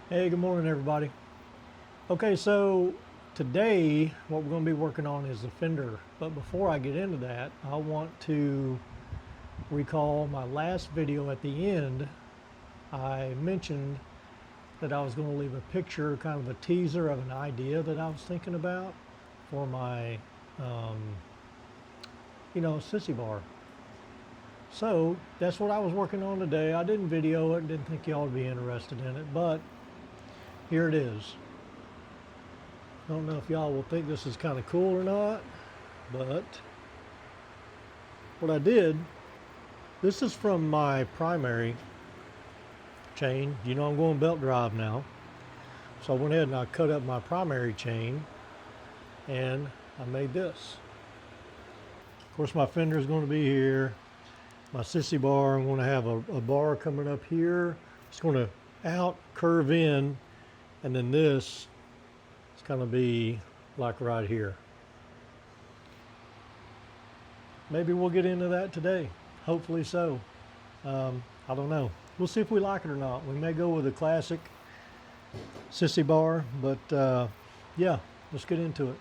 Hey, good morning, everybody. Okay, so today what we're going to be working on is the fender. But before I get into that, I want to recall my last video. At the end, I mentioned that I was going to leave a picture, kind of a teaser of an idea that I was thinking about for my, sissy bar. So that's what I was working on today. I didn't video it, didn't think y'all would be interested in it, but here it is. I don't know if y'all will think this is kind of cool or not, but what I did, this is from my primary chain. You know I'm going belt drive now. So I went ahead and I cut up my primary chain and I made this. Of course my fender is going to be here. My sissy bar, I'm going to have a bar coming up here. It's going to out, curve in, and then this is going to be like right here. Maybe we'll get into that today. Hopefully so. I don't know. We'll see if we like it or not. We may go with a classic sissy bar, but yeah, let's get into it.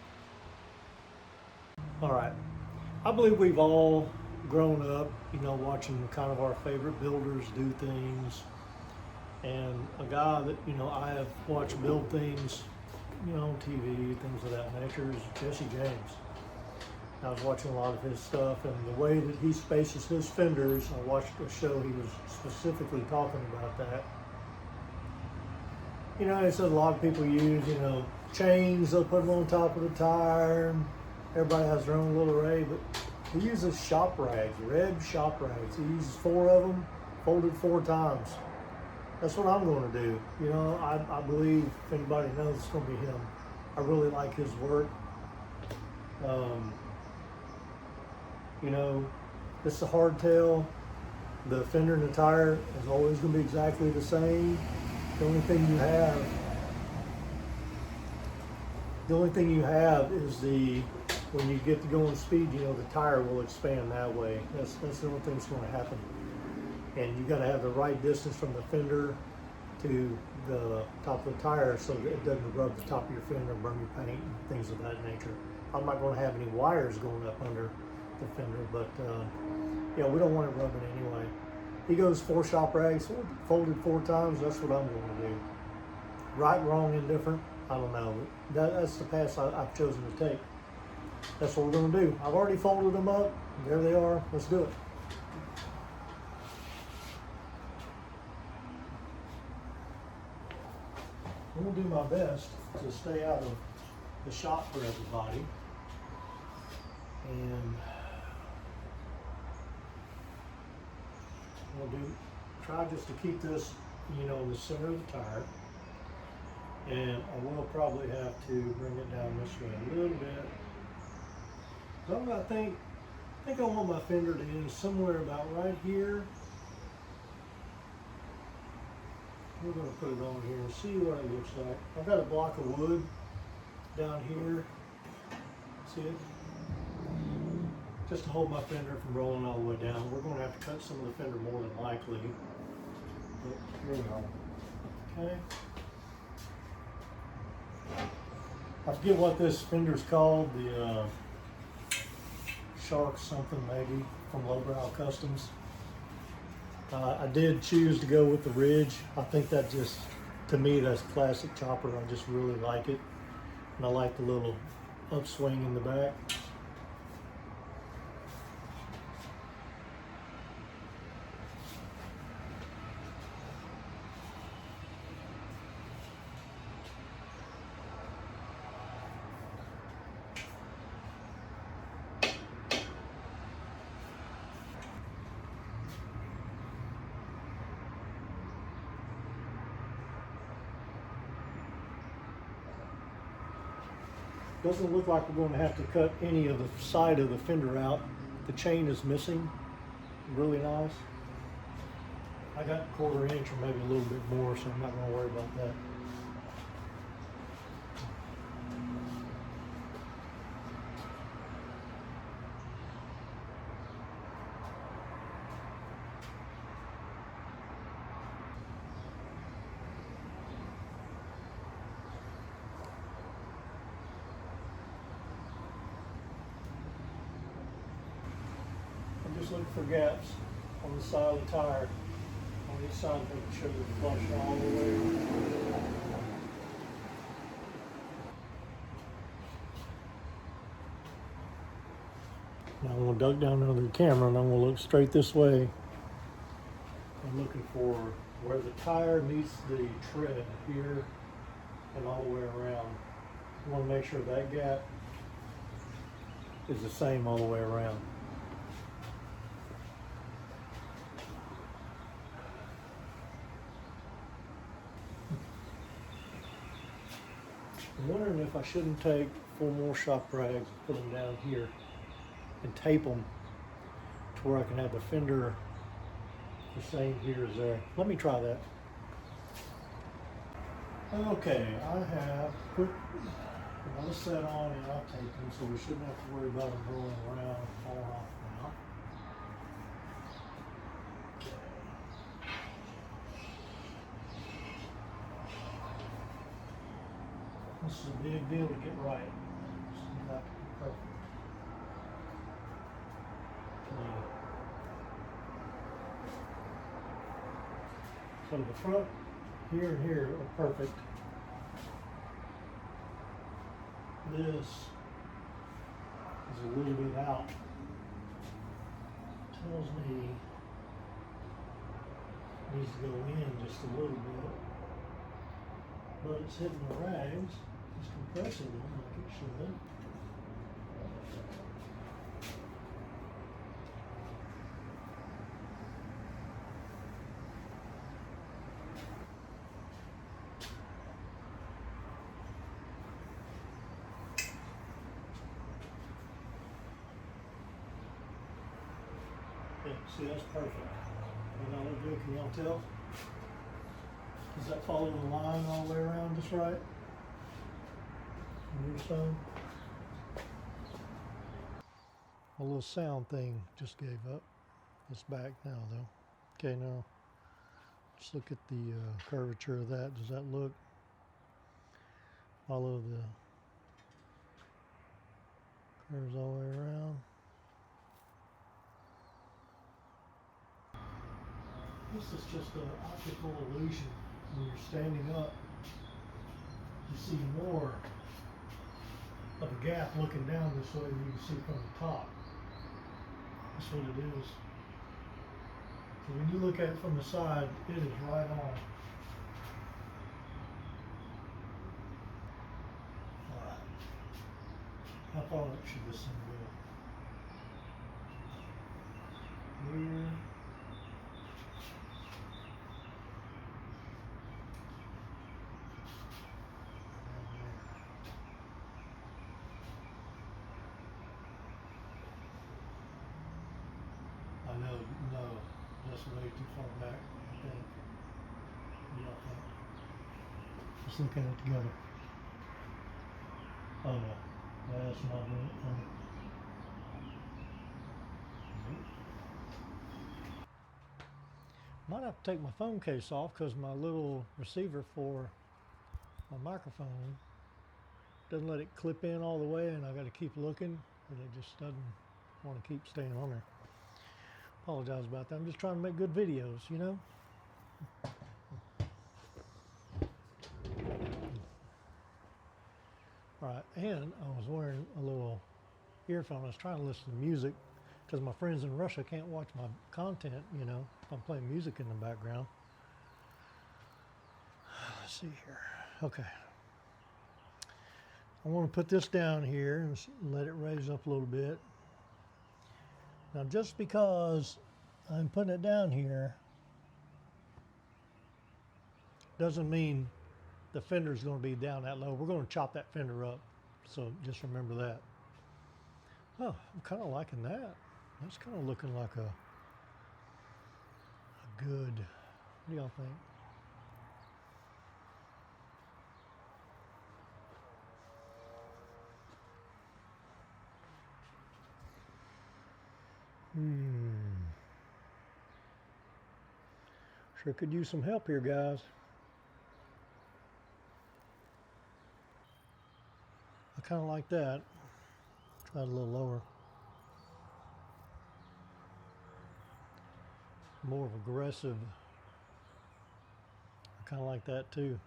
All right. I believe we've all grown up, watching kind of our favorite builders do things. And a guy that, I have watched build things, on TV, things of that nature, is Jesse James. I was watching a lot of his stuff, and the way that he spaces his fenders, I watched a show he was specifically talking about that. He said a lot of people use, chains, they'll put them on top of the tire. Everybody has their own little array, but he uses shop rags, red shop rags. He uses 4 of them, folded 4 times. That's what I'm going to do. I believe, if anybody knows, it's going to be him. I really like his work. This is a hardtail. The fender and the tire is always going to be exactly the same. The only thing you have is when you get to going speed, the tire will expand that way. That's the only thing that's going to happen. And you got to have the right distance from the fender to the top of the tire so that it doesn't rub the top of your fender and burn your paint and things of that nature. I'm not going to have any wires going up under the fender, but yeah, we don't want it rubbing anyway. He goes 4 shop rags, folded 4 times. That's what I'm going to do. Right, wrong, indifferent, I don't know. That's the path I've chosen to take. That's what we're going to do. I've already folded them up. There they are. Let's do it. I'm going to do my best to stay out of the shop for everybody. And we'll try just to keep this, in the center of the tire. And I will probably have to bring it down this way a little bit. So I think I want my fender to end somewhere about right here. We're going to put it on here and see what it looks like. I've got a block of wood down here. See it? Just to hold my fender from rolling all the way down. We're going to have to cut some of the fender more than likely. But here we are. Okay. I forget what this fender's called. The Shark something maybe from Lowbrow Customs. I did choose to go with the ridge. I think that to me, that's classic chopper. I just really like it. And I like the little upswing in the back. Doesn't look like we're going to have to cut any of the side of the fender out. The chain is missing. Really nice. I got 1/4 inch or maybe a little bit more, so I'm not going to worry about that. look for gaps on the side of the tire. On each side, making sure they're flush all the way around. Now I'm going to duck down under the camera and I'm going to look straight this way. I'm looking for where the tire meets the tread here and all the way around. I want to make sure that gap is the same all the way around. I'm wondering if I shouldn't take 4 more shop rags and put them down here and tape them to where I can have the fender the same here as there. Let me try that. Okay, I have put another set on and I'll tape them, so we shouldn't have to worry about them rolling around and falling off now. This is a big deal to get right. This is not perfect. So the front here and here are perfect. This is a little bit out. Tells me it needs to go in just a little bit. But it's hitting the rags. It's compressing them like it should. Yeah, see, that's perfect. Does that look good? Can y'all tell? Does that follow the line all the way around just right? On your side? A little sound thing just gave up. It's back now though. Okay, now let's look at the curvature of that. Does that look? Follow the curves all the way around. This is just an optical illusion. When you're standing up, you see more of a gap looking down this way than you can see from the top. That's what it is. So when you look at it from the side, it is right on. Alright. How far up should this thing go? Here. No, that's way too far back, I think. Yeah, I think. Let's look at it together. Oh no, that's not it. Might have to take my phone case off because my little receiver for my microphone doesn't let it clip in all the way, and I got to keep looking, and it just doesn't want to keep staying on there. Apologize about that. I'm just trying to make good videos, you know. All right, and I was wearing a little earphone. I was trying to listen to music because my friends in Russia can't watch my content, you know, if I'm playing music in the background. Let's see here. Okay. I want to put this down here and let it raise up a little bit. Now, just because I'm putting it down here doesn't mean the fender is going to be down that low. We're going to chop that fender up, so just remember that. Oh, I'm kind of liking that. That's kind of looking like a good, what do y'all think? Sure could use some help here, guys. I kind of like that. Try it a little lower. more aggressive. I kind of like that too.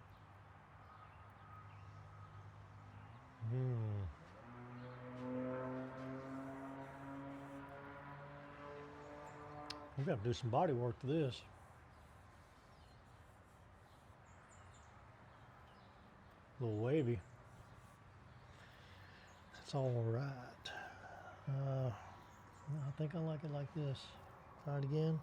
We've got to do some body work to this. A little wavy. That's all right. I think I like it like this. Try it again.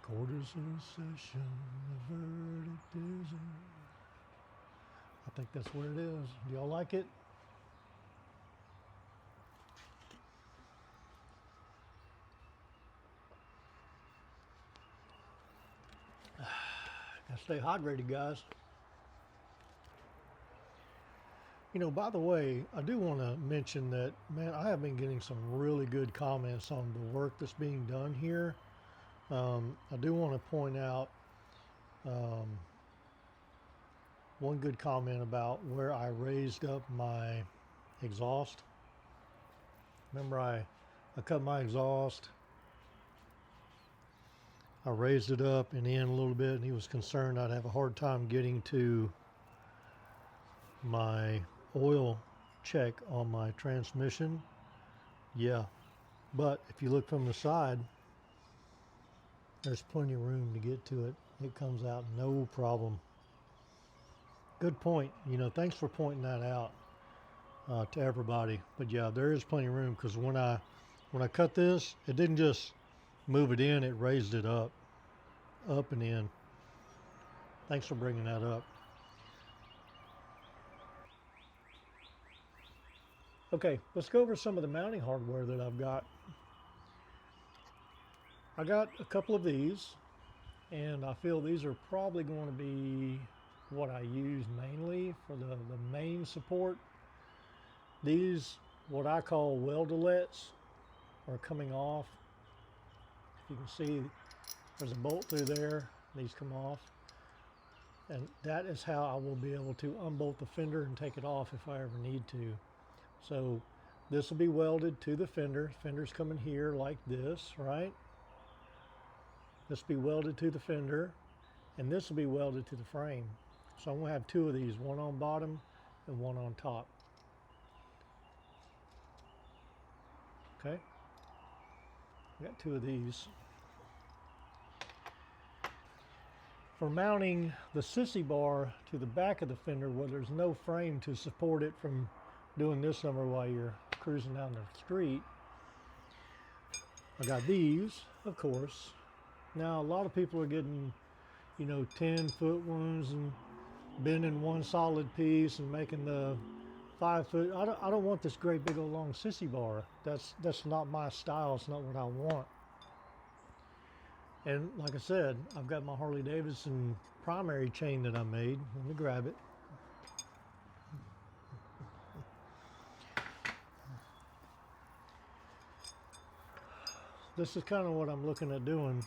Quarters in session, the verdict is in. I think that's what it is. Do y'all like it? Gotta stay hydrated, guys. You know, by the way, I do want to mention that, man, I have been getting some really good comments on the work that's being done here. I do want to point out one good comment about where I raised up my exhaust. Remember, I cut my exhaust, I raised it up and in a little bit, and he was concerned I'd have a hard time getting to my oil check on my transmission. Yeah, but if you look from the side, there's plenty of room to get to it. It comes out no problem. Good point. You know, thanks for pointing that out to everybody. But yeah, there is plenty of room, because when I cut this, it didn't just move it in, it raised it up and in. Thanks for bringing that up. Okay, let's go over some of the mounting hardware that I've got. I got a couple of these, and I feel these are probably going to be what I use mainly for the main support. These, what I call weldolets, are coming off. You can see there's a bolt through there. These come off. And that is how I will be able to unbolt the fender and take it off if I ever need to. So this will be welded to the fender. Fender's coming here like this, right? This will be welded to the fender, and this will be welded to the frame. So I'm going to have two of these, one on bottom and one on top. Okay, I got two of these. For mounting the sissy bar to the back of the fender, where there's no frame to support it from doing this number while you're cruising down the street, I got these, of course. Now, a lot of people are getting, you know, 10-foot ones and bending one solid piece and making the 5-foot. I don't want this great big old long sissy bar. That's not my style. It's not what I want. And like I said, I've got my Harley Davidson primary chain that I made. Let me grab it. This is kind of what I'm looking at doing.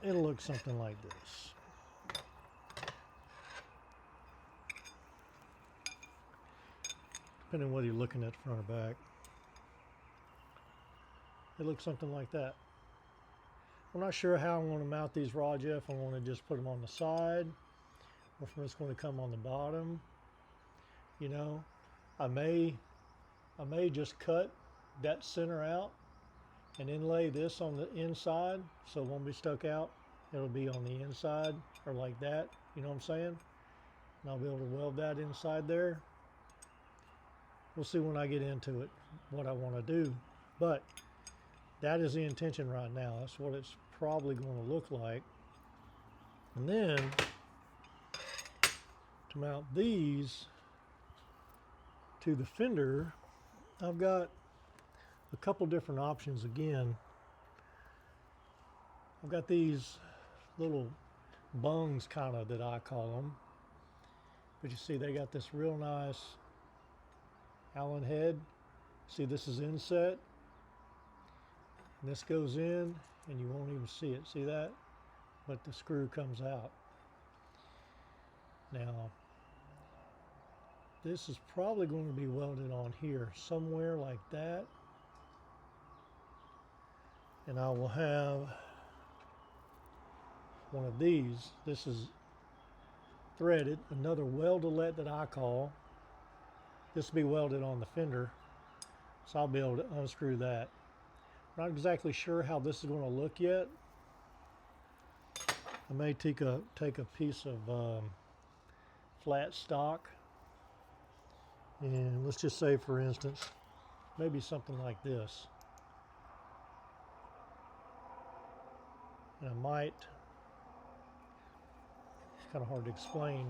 It'll look something like this. Depending on whether you're looking at front or back. It looks something like that. I'm not sure how I'm going to mount these rods yet. If I want to just put them on the side, or if it's going to come on the bottom. You know, I may just cut that center out and inlay this on the inside, so it won't be stuck out. It'll be on the inside, or like that. You know what I'm saying? And I'll be able to weld that inside there. We'll see when I get into it what I want to do, but that is the intention right now. That's what it's probably going to look like. And then to mount these to the fender, I've got a couple different options again. I've got these little bungs, kind of, that I call them. But you see, they got this real nice Allen head. See, this is inset. And this goes in, and you won't even see it. See that? But the screw comes out. Now, This is probably going to be welded on here somewhere like that. And I will have one of these. This is threaded, another weldolet that I call. This will be welded on the fender, so I'll be able to unscrew that. Not exactly sure how this is going to look yet. I may take a piece of flat stock, and let's just say, for instance, maybe something like this. And I might, it's kind of hard to explain.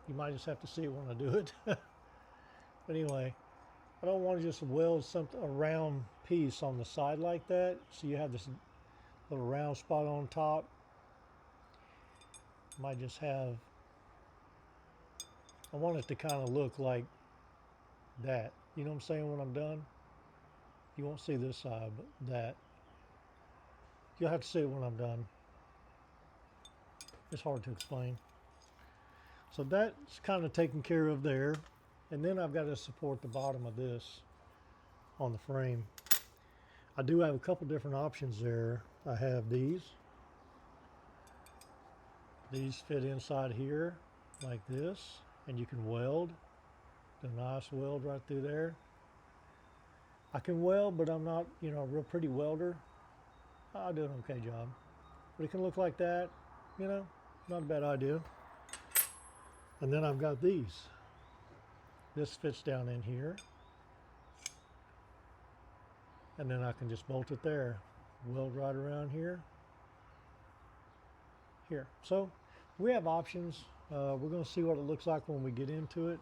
You might just have to see it when I do it. But anyway, I don't want to just weld a round piece on the side like that. So you have this little round spot on top. Might just have, I want it to kind of look like that. You know what I'm saying when I'm done? You won't see this side, but that. You'll have to see it when I'm done. It's hard to explain. So that's kind of taken care of there. And then I've got to support the bottom of this on the frame. I do have a couple different options there. I have these. These fit inside here like this, and you can weld. A nice weld right through there. I can weld, but I'm not, you know, a real pretty welder. I'll do an okay job. But it can look like that, you know, not a bad idea. And then I've got these. This fits down in here. And then I can just bolt it there. Weld right around here. Here. So we have options. We're going to see what it looks like when we get into it.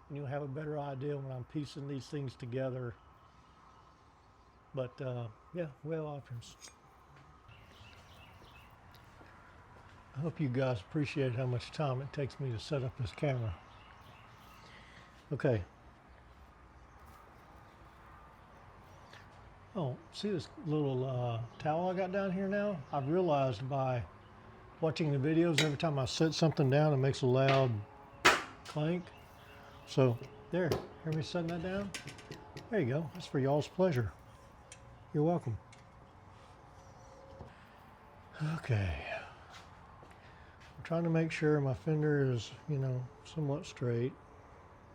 And you'll have a better idea when I'm piecing these things together. But yeah, we have options. I hope you guys appreciate how much time it takes me to set up this camera. Okay. Oh, see this little towel I got down here now? I've realized by watching the videos, every time I set something down, it makes a loud clank. So there, hear me setting that down? There you go. That's for y'all's pleasure. You're welcome. Okay. I'm trying to make sure my fender is, you know, somewhat straight.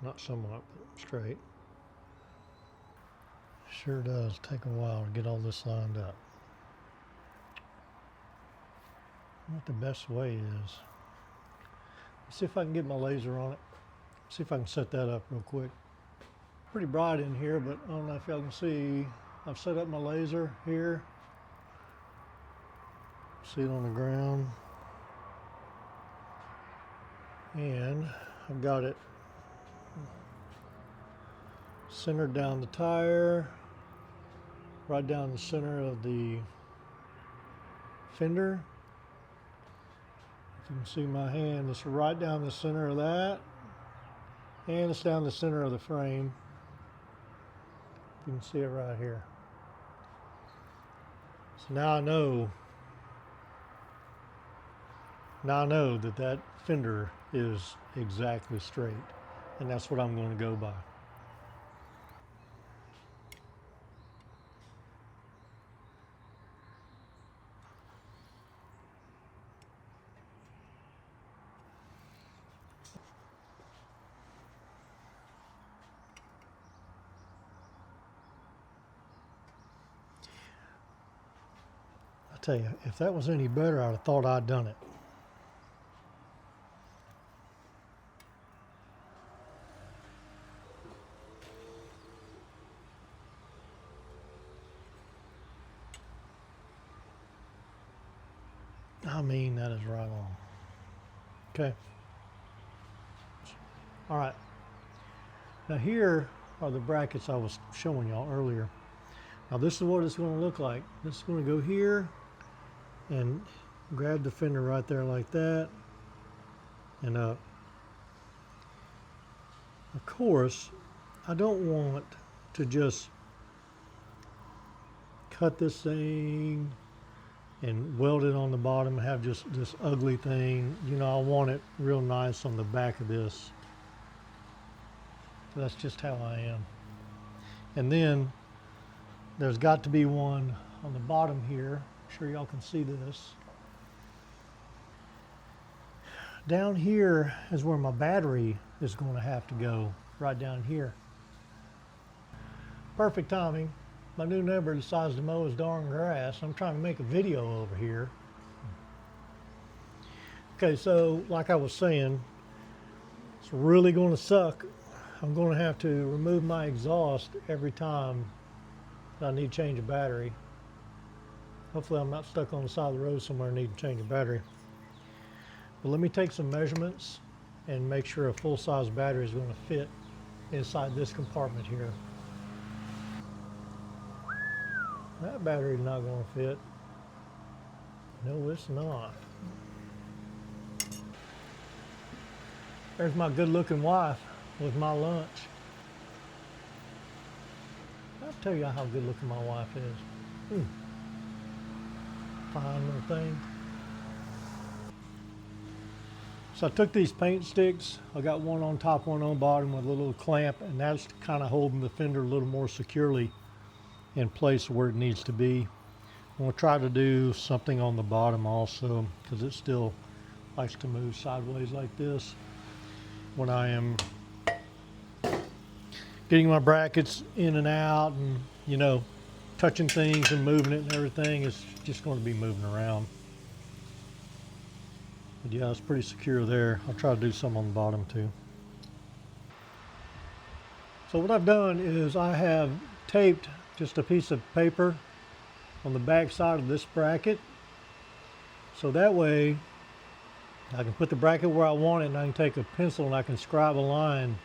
Not somewhat, but straight. Sure does take a while to get all this lined up. What the best way is. Let's see if I can get my laser on it. See if I can set that up real quick. Pretty bright in here, but I don't know if y'all can see. I've set up my laser here. See it on the ground. And I've got it centered down the tire, right down the center of the fender. If you can see my hand, it's right down the center of that, and it's down the center of the frame. You can see it right here. So now I know that that fender is exactly straight, and that's what I'm going to go by. I tell you, if that was any better, I'd have thought I'd done it. I mean, that is right on. Okay. All right. Now here are the brackets I was showing y'all earlier. Now this is what it's going to look like. This is going to go here and grab the fender right there like that and up. Of course, I don't want to just cut this thing and weld it on the bottom and have just this ugly thing. You know, I want it real nice on the back of this. That's just how I am. And then there's got to be one on the bottom here. I'm sure y'all can see this. Down here is where my battery is going to have to go, right down here. Perfect timing. My new neighbor decides to mow his darn grass. I'm trying to make a video over here. Okay, so like I was saying, it's really going to suck. I'm going to have to remove my exhaust every time I need to change a battery. Hopefully I'm not stuck on the side of the road somewhere and need to change a battery. But let me take some measurements and make sure a full-size battery is going to fit inside this compartment here. That battery's not going to fit. No, it's not. There's my good-looking wife with my lunch. I'll tell you how good-looking my wife is. Fine little thing. So I took these paint sticks. I got one on top, one on bottom with a little clamp, and that's kind of holding the fender a little more securely in place where it needs to be. I'm going to try to do something on the bottom also, because it still likes to move sideways like this when I am getting my brackets in and out and, you know, touching things and moving it and everything. Is just going to be moving around. But yeah, it's pretty secure there. I'll try to do some on the bottom too. So what I've done is I have taped just a piece of paper on the back side of this bracket. So that way I can put the bracket where I want it, and I can take a pencil and I can scribe a line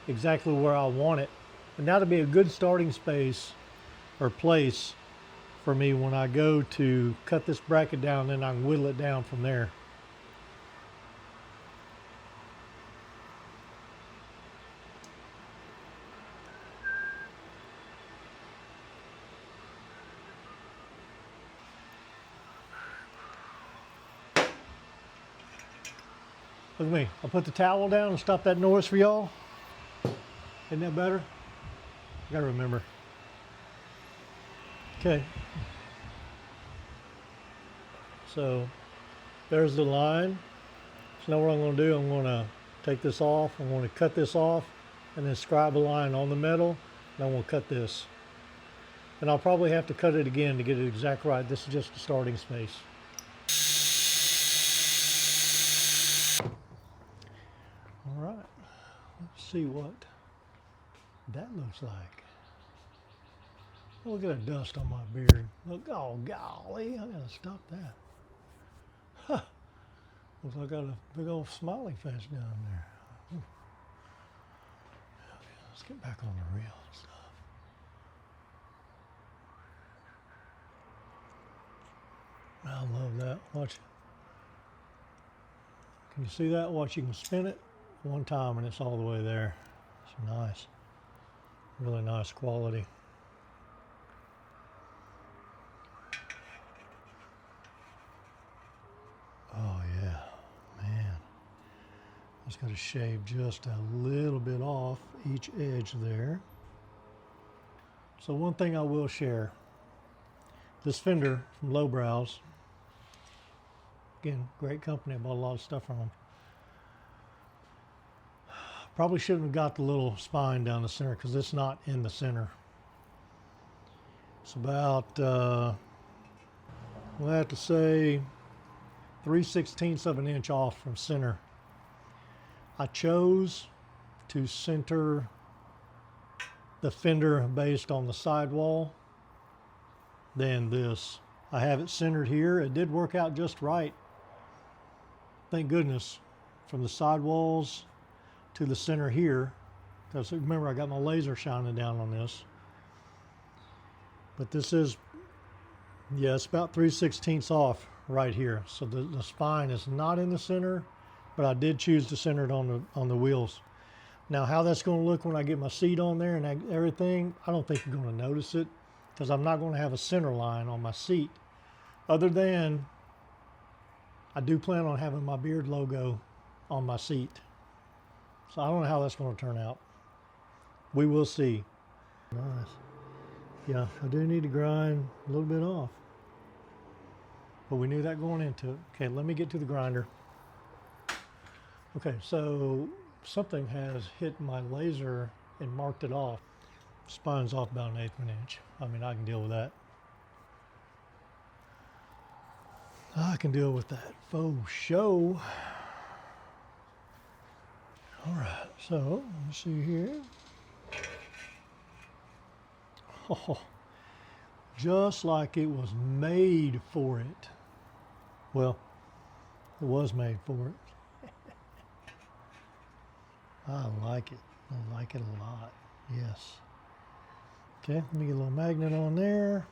exactly where I want it. And that'll be a good starting space or place for me when I go to cut this bracket down, then I can whittle it down from there. Look at me. I'll put the towel down and stop that noise for y'all. Isn't that better? I gotta remember. Okay. So there's the line. So now what I'm going to do, I'm going to take this off. I'm going to cut this off and then scribe a line on the metal. And I'm going to cut this. And I'll probably have to cut it again to get it exact right. This is just a starting space. All right. Let's see what that looks like. Look at that dust on my beard. Look, oh golly, I gotta stop that. Huh. Looks like I got a big old smiley face down there. Okay, let's get back on the real stuff. I love that. Watch. Can you see that? Watch, you can spin it one time and it's all the way there. It's nice. Really nice quality. Oh yeah, man. Just got to shave just a little bit off each edge there. So one thing I will share, this Fender from Lowbrows, again, great company. I bought a lot of stuff from them. Probably shouldn't have got the little spine down the center because it's not in the center. It's about, we'll have to say 3/16 of an inch off from center. I chose to center the fender based on the sidewall than this. I have it centered here. It did work out just right. Thank goodness. From the sidewalls to the center here. Because remember, I got my laser shining down on this. But this is, yeah, it's about 3/16 off right here. So the spine is not in the center, but I did choose to center it on the wheels. Now how that's going to look when I get my seat on there and everything, I don't think you're going to notice it because I'm not going to have a center line on my seat. Other than I do plan on having my beard logo on my seat. So I don't know how that's going to turn out. We will see. Nice. Yeah, I do need to grind a little bit off. But we knew that going into it. Okay, let me get to the grinder. Okay, so something has hit my laser and marked it off. Spine's off about 1/8 of an inch. I mean, I can deal with that. I can deal with that. Faux show. All right, so let's see here. Oh, just like it was made for it. Well, it was made for it. I like it. I like it a lot. Yes. Okay, let me get a little magnet on there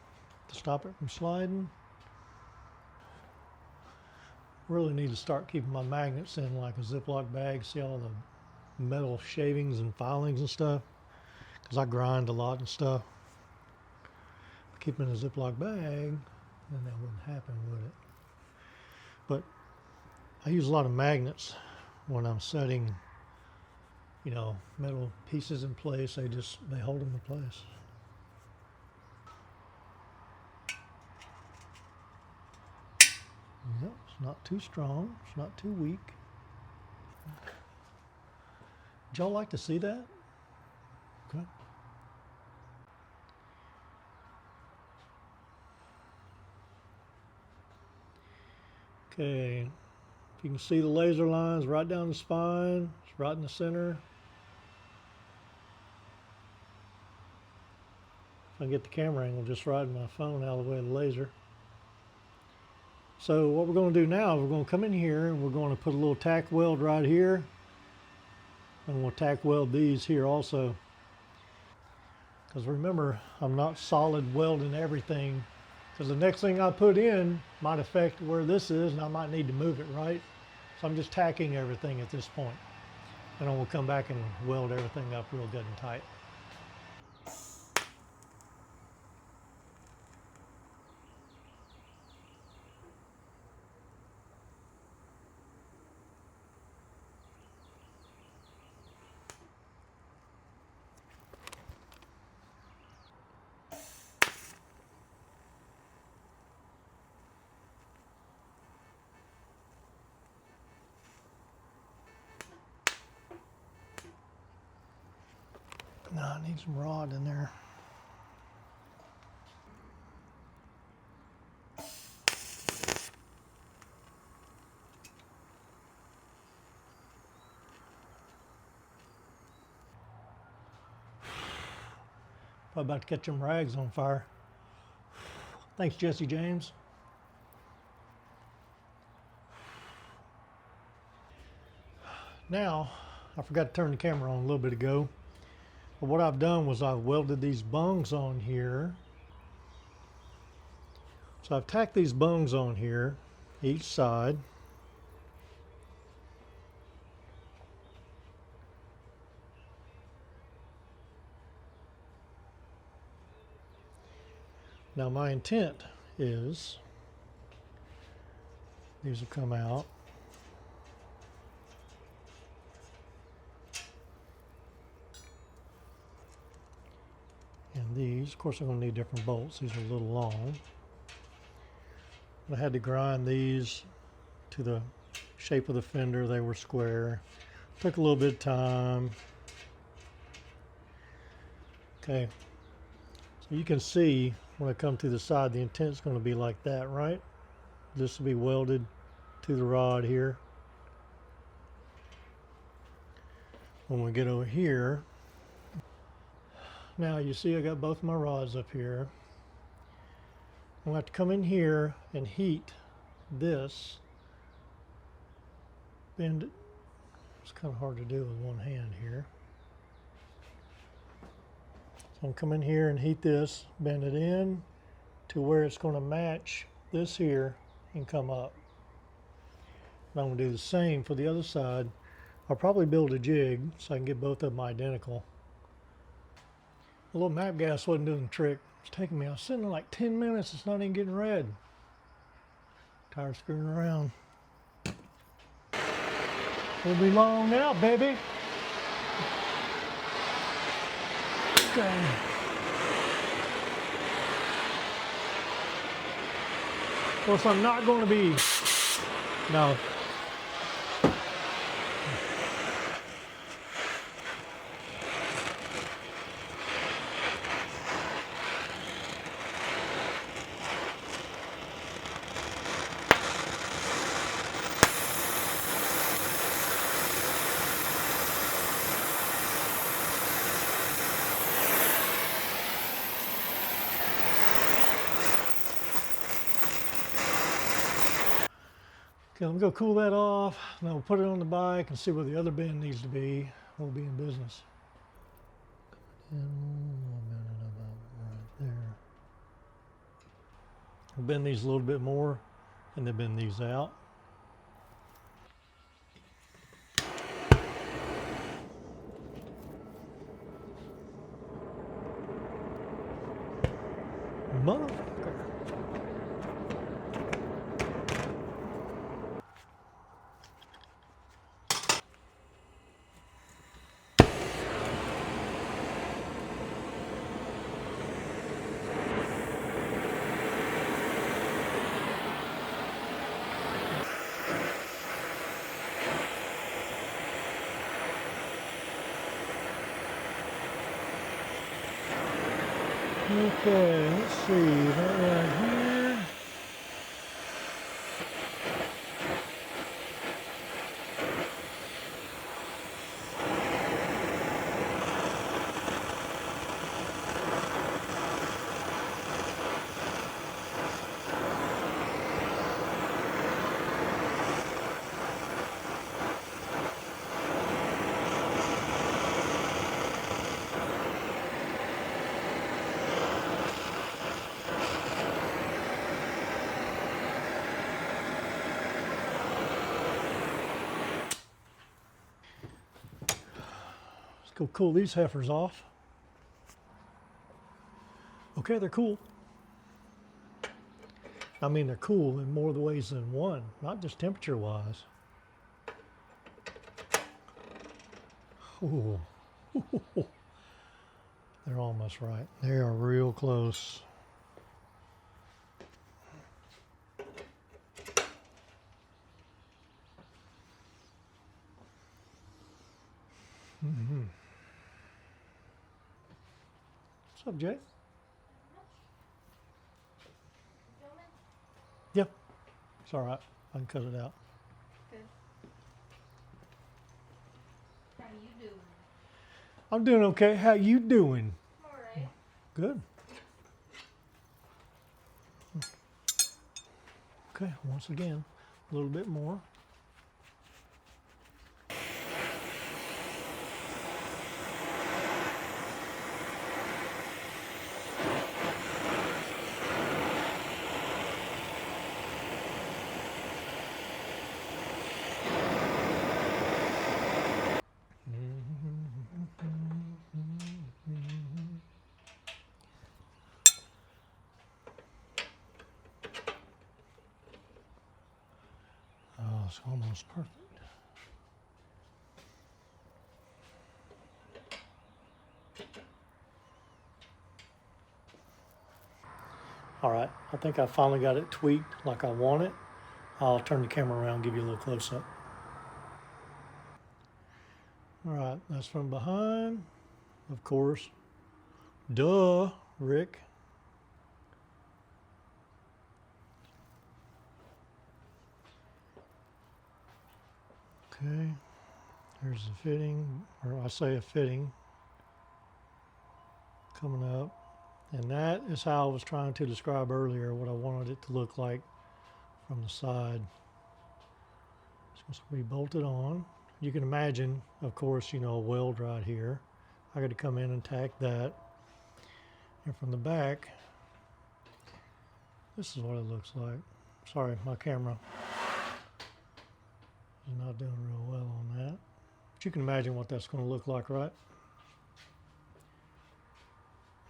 to stop it from sliding. Really need to start keeping my magnets in like a Ziploc bag. See all the metal shavings and filings and stuff? Because I grind a lot and stuff. Keep them in a Ziploc bag, then that wouldn't happen, would it? But I use a lot of magnets when I'm setting, you know, metal pieces in place. They hold them in place. Yep, it's not too strong. It's not too weak. Would y'all like to see that? Okay. Okay, if you can see the laser lines right down the spine, it's right in the center. If I can get the camera angle just right in my phone out of the way of the laser. So what we're going to do now, we're going to come in here and we're going to put a little tack weld right here. And we'll tack weld these here also. Because remember, I'm not solid welding everything. Because the next thing I put in might affect where this is and I might need to move it, right? So I'm just tacking everything at this point. And then we'll come back and weld everything up real good and tight. No, I need some rod in there. Probably about to catch them rags on fire. Thanks, Jesse James. Now, I forgot to turn the camera on a little bit ago. But what I've done was I've welded these bungs on here. So I've tacked these bungs on here, each side. Now my intent is these will come out. And these, of course, I'm going to need different bolts. These are a little long. I had to grind these to the shape of the fender. They were square. Took a little bit of time. Okay. So you can see when I come to the side, the intent's going to be like that, right? This will be welded to the rod here. When we get over here, now you see I got both my rods up here. I'm going to have to come in here and heat this. Bend it. It's kind of hard to do with one hand here. So I'm going to come in here and heat this, bend it in to where it's going to match this here and come up. And I'm going to do the same for the other side. I'll probably build a jig so I can get both of them identical. The little map gas wasn't doing the trick. It's taking me, I was sitting there like 10 minutes, it's not even getting red. Tired of screwing around. It'll be long now, baby. Okay. Of course, I'm not going to be, no. Okay, let me go cool that off. Then we'll put it on the bike and see where the other bend needs to be. We'll be in business. And we'll bend it about right there. We'll bend these a little bit more and then bend these out. Motherfucker. Okay, let's see, that right here. Go cool these heifers off. Okay, they're cool. I mean, they're cool in more ways than one, not just temperature wise. Ooh. They're almost right. They are real close. Mm-hmm. What's up, Jay? Yeah, it's all right. I can cut it out. Good. How you doing? I'm doing okay. How you doing? All right. Good. Okay, once again, a little bit more. Oh, it's almost perfect. All right, I think I finally got it tweaked like I want it. I'll turn the camera around and give you a little close-up. All right, that's from behind, of course. Duh, Rick. Okay, there's the fitting, or I say a fitting coming up. And that is how I was trying to describe earlier what I wanted it to look like from the side. It's supposed to be bolted on. You can imagine, of course, you know, a weld right here. I got to come in and tack that. And from the back, this is what it looks like. Sorry, my camera is not doing real well on that. But you can imagine what that's going to look like, right?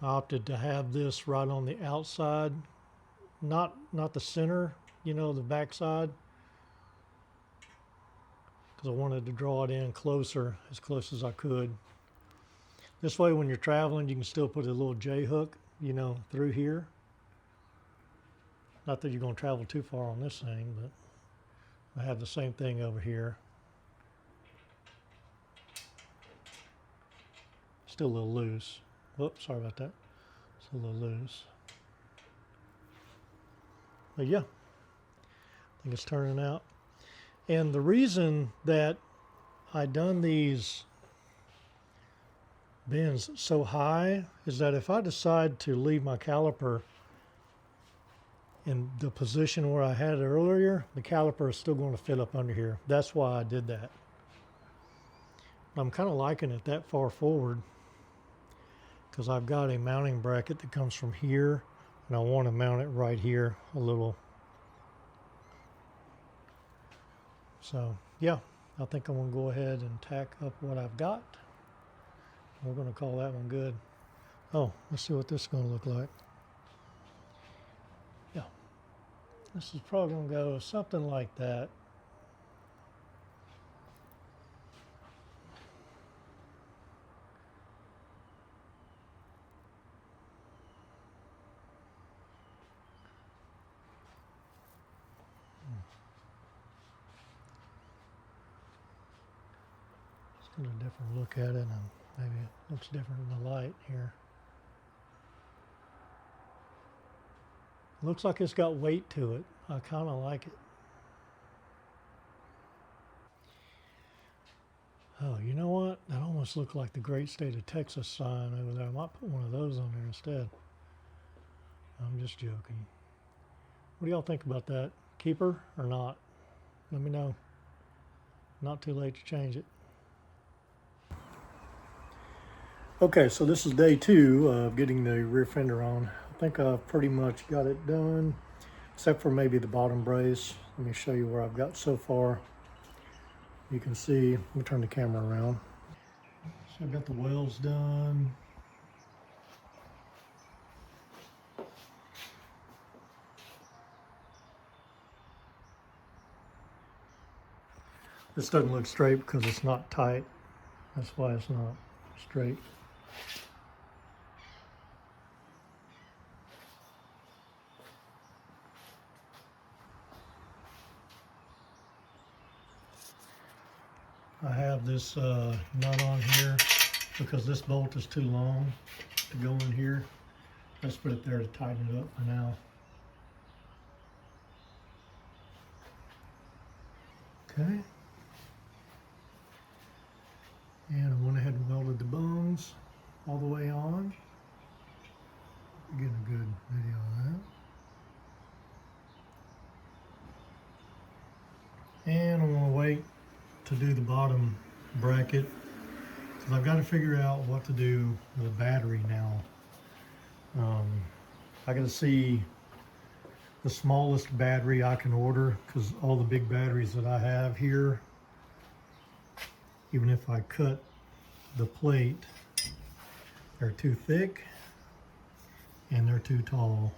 I opted to have this right on the outside, not the center, you know, the back side, because I wanted to draw it in closer, as close as I could. This way when you're traveling, you can still put a little J hook, you know, through here. Not that you're going to travel too far on this thing, but I have the same thing over here. Still a little loose. Whoops, sorry about that. It's a little loose. But yeah, I think it's turning out. And the reason that I done these bends so high is that if I decide to leave my caliper in the position where I had it earlier, the caliper is still going to fit up under here. That's why I did that. I'm kind of liking it that far forward because I've got a mounting bracket that comes from here and I want to mount it right here a little. So yeah, I think I'm going to go ahead and tack up what I've got. We're going to call that one good. Oh, let's see what this is going to look like. Yeah, this is probably going to go something like that. Let's get a different look at it, and maybe it looks different in the light here. Looks like it's got weight to it. I kind of like it. Oh, you know what? That almost looked like the great state of Texas sign over there. I might put one of those on there instead. I'm just joking. What do y'all think about that? Keeper or not? Let me know. Not too late to change it. Okay, so this is day 2 of getting the rear fender on. I think I've pretty much got it done, except for maybe the bottom brace. Let me show you where I've got so far. You can see, let me turn the camera around. So I've got the welds done. This doesn't look straight because it's not tight. That's why it's not straight. I have this nut on here because this bolt is too long to go in here. Let's put it there to tighten it up for now. Okay. And I went ahead and welded the bones all the way on. Getting a good video of that. And I'm going to wait to do the bottom bracket because I've got to figure out what to do with the battery now. I got to see the smallest battery I can order because all the big batteries that I have here, even if I cut the plate, they're too thick and they're too tall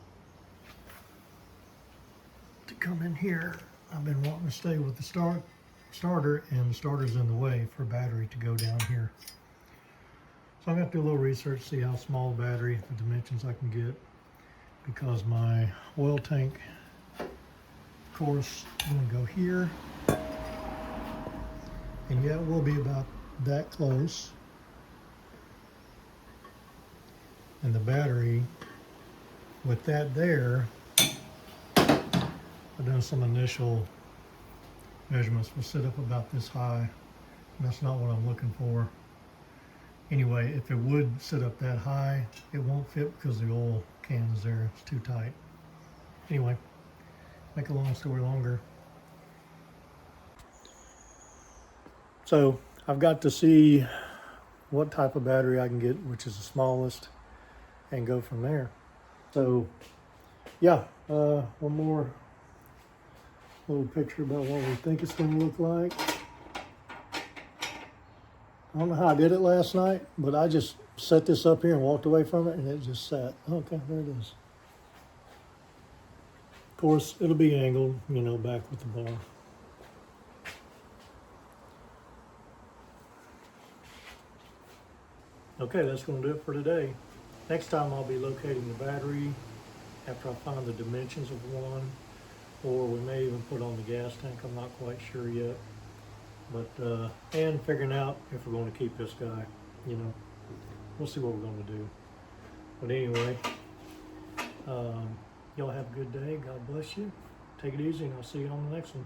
to come in here. I've been wanting to stay with the starter, and the starter's in the way for battery to go down here. So I'm going to do a little research, see how small battery, the dimensions I can get, because my oil tank, of course, is going to go here. And yeah, it will be about that close. And the battery, with that there, I've done some initial measurements, will sit up about this high. And that's not what I'm looking for. Anyway, if it would sit up that high, it won't fit because the oil can is there. It's too tight. Anyway, make a long story longer. So I've got to see what type of battery I can get, which is the smallest, and go from there. So yeah, one more little picture about what we think it's going to look like. I don't know how I did it last night, but I just set this up here and walked away from it, and it just sat. Okay, there it is. Of course, it'll be angled, you know, back with the bar. Okay, that's going to do it for today. Next time I'll be locating the battery after I find the dimensions of one, or we may even put on the gas tank. I'm not quite sure yet. But, and figuring out if we're going to keep this guy, you know, we'll see what we're going to do. But anyway, y'all have a good day. God bless you. Take it easy, and I'll see you on the next one.